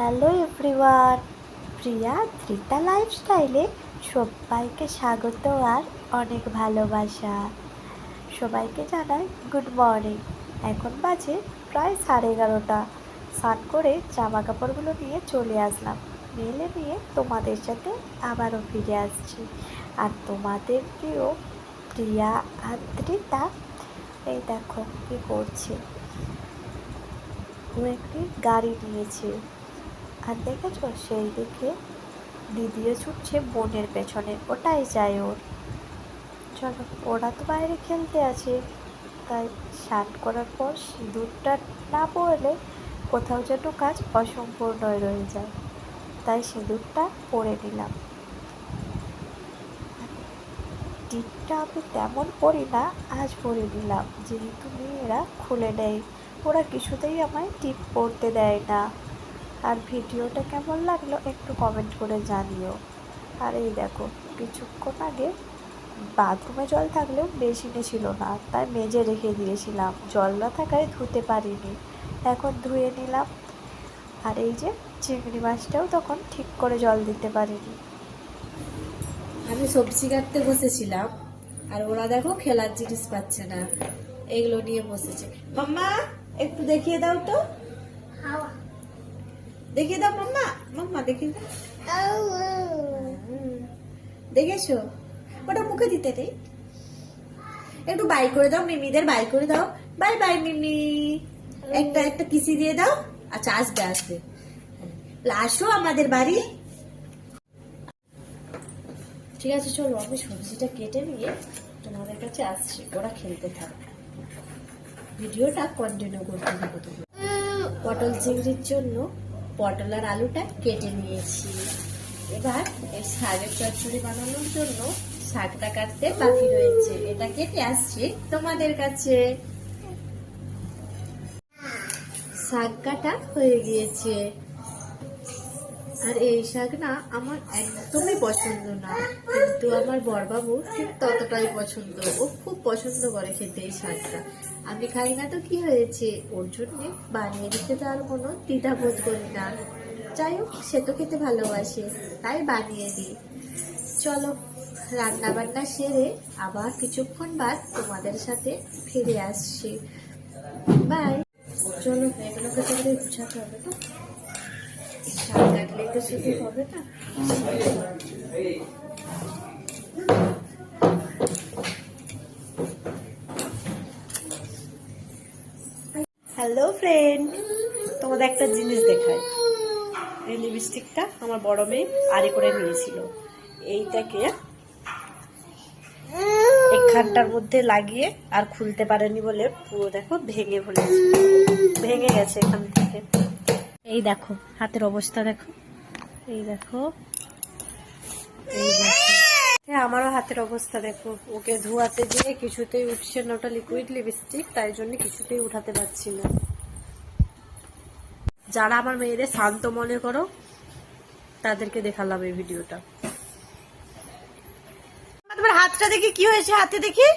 Hello everyone, প্রিয়া ধৃতা লাইফস্টাইলে সবাইকে স্বাগত আর অনেক ভালোবাসা। সবাইকে জানাই গুড মর্নিং। এখন বাজে প্রায় 11:30। স্নান করে জামা কাপড়গুলো নিয়ে চলে আসলাম, মেলে নিয়ে তোমাদের সাথে আবারও ফিরে আসছি। আর তোমাদের প্রিয় প্রিয়া আর ধৃতা এই দেখো কী করছে। ও একটি গাড়ি নিয়েছে, আর দেখেছো সেই দিকে দিদিও ছুটছে বোনের পেছনে, ওটাই চাই ওর। চলো, ওরা তো বাইরে খেলতে আছে, তাই স্নান করার পর সিঁদুরটা না পরলে কোথাও যেন কাজ অসম্পূর্ণই রয়ে যায়, তাই সিঁদুরটা পরে নিলাম। টিপটা আমি তেমন পরি না, আজ পরে নিলাম, যেহেতু মেয়েরা খুলে নেয়, ওরা কিছুতেই আমায় টিপ পরতে দেয় না। আর ভিডিওটা কেমন লাগলো একটু কমেন্ট করে জানিও। আর এই দেখো, কিছুক্ষণ আগে বাথরুমে জল থাকলেও বেসিনে ছিল না, তাই মেজে রেখে দিয়েছিলাম, জল না থাকায় ধুতে পারিনি, এখন ধুয়ে নিলাম। আর এই যে চিংড়ি মাছটাও তখন ঠিক করে জল দিতে পারিনি। আমি সবজি কাটতে বসেছিলাম, আর ওরা দেখো খেলার জিনিস পাচ্ছে না, এগুলো নিয়ে বসেছে। মাম্মা একটু দেখিয়ে দাও তো, দেখিয়ে দাও মাম্মা, মাম্মা দেখিয়ে দাও। দেখেছো, ওটা মুখে দিতে নেই, একটু বাই করে দাও, মিমিদের বাই করে দাও। বাই বাই মিমি, একটা একটা কিসি দিয়ে দাও। আচ্ছা আসবে আসবে, আসো আমাদের বাড়ি। ঠিক আছে চলো, আমি সবজিটা কেটে নিয়ে তোমাদের কাছে আসছি, ওরা খেলতে থাকবে, ভিডিওটা কন্টিনিউ করতে থাকো তোমরা। পটল চিংড়ির জন্য পটল আর আলুটা কেটে নিয়েছি। এবার এই শাকের চচ্চড়ি বানানোর জন্য শাকটা কাটতে বাকি রয়েছে, এটা কেটে আসছি তোমাদের কাছে। শাক কাটা হয়ে গিয়েছে, আর এই শাক না আমার একদমই পছন্দ না, কিন্তু আমার বড়বাবু ঠিক ততটাই পছন্দ, ও খুব পছন্দ করে খেতে এই শাকটা। আমি খাই না তো কি হয়েছে, ওর জন্য বানিয়ে দিতে তো আর কোনো দ্বিধাবোধ করি না। যাই হোক, সে তো খেতে ভালোবাসে, তাই বানিয়ে দিই। চলো, রান্না বান্না সেরে আবার কিছুক্ষণ বাদ তোমাদের সাথে ফিরে আসছি। বাই। চলো, এগুলোকে তাহলে গুছাতে হবে তো, শাক কাটলে তো শুধু হবে না। হ্যালো ফ্রেন্ড, তোমাদের একটা জিনিস দেখায়। এই লিপস্টিকটা আমার বড় মেয়ে আরে করে নিয়েছিল, এইটাকে এখানটার মধ্যে লাগিয়ে আর খুলতে পারেনি বলে পুরো দেখো ভেঙে গেছে এখান থেকে। এই দেখো হাতের অবস্থা, দেখো এই দেখো, এই দেখো আমারও হাতের অবস্থা দেখো। ওকে ধোয়াতে গিয়ে কিছুতেই উঠছে না, ওটা লিকুইড লিপস্টিক, তাই জন্য কিছুতেই উঠাতে পারছি না। যারা আমার মেয়েদের শান্ত মনে করো তাদেরকে দেখালাম এই ভিডিওটা। তোমার হাতটা দেখি কি হয়েছে, হাতে দেখি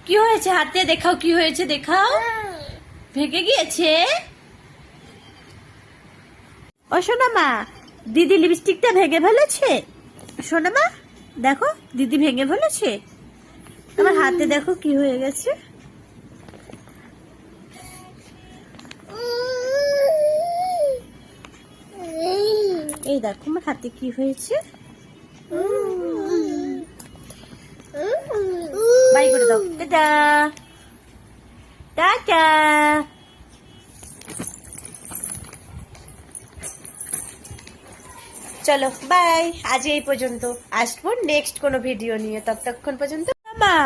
কি হয়েছে, হাতে দেখাও কি হয়েছে, দেখাও। ভেঙে গিয়েছে। ও সোনা মা, দিদি লিপস্টিকটা ভেঙে ফেলেছে। সোনা মা দেখো, দিদি ভেঙে ফেলেছে। আমার হাতে দেখো কি হয়ে গেছে। এই দেখো আমার হাতে কি হয়েছে। বাই করে দাও, টাটা টাটা। চলো বাই, আজ এই পর্যন্ত, আসবো নেক্সট কোনো ভিডিও নিয়ে, ততক্ষণ পর্যন্ত মা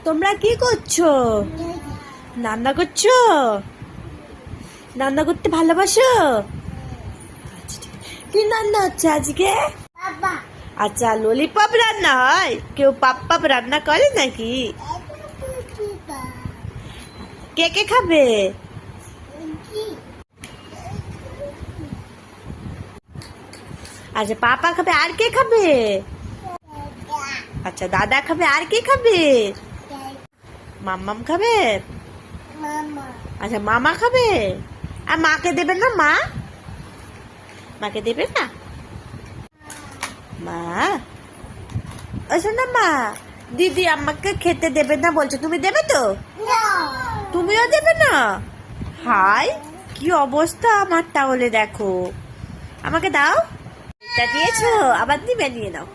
তোমরা কি করছো? রান্না করছো? রান্না করতে ভালোবাসো? কি রান্না হচ্ছে আজকে? আচ্ছা, ললিপপ রান্না হয়। কেউ পাপ রান্না করে নাকি? কে কে খাবে? আচ্ছা পাপা খাবে, আর কে খাবে? আচ্ছা দাদা খাবে, আর কে খাবে? মাম্মাম খাবে। আচ্ছা মামা খাবে, আর মাকে দেবে না? মাকে দেবে না? মা, ও শোনা মা, দিদি আমাকে খেতে দেবে না বলছে, তুমি দেবে তো? তুমিও দেবে না? হাই, কি অবস্থা আমার, তাহলে দেখো। আমাকে দাও, এটা দিয়েছো, আবার দিবে, নিয়ে নাও।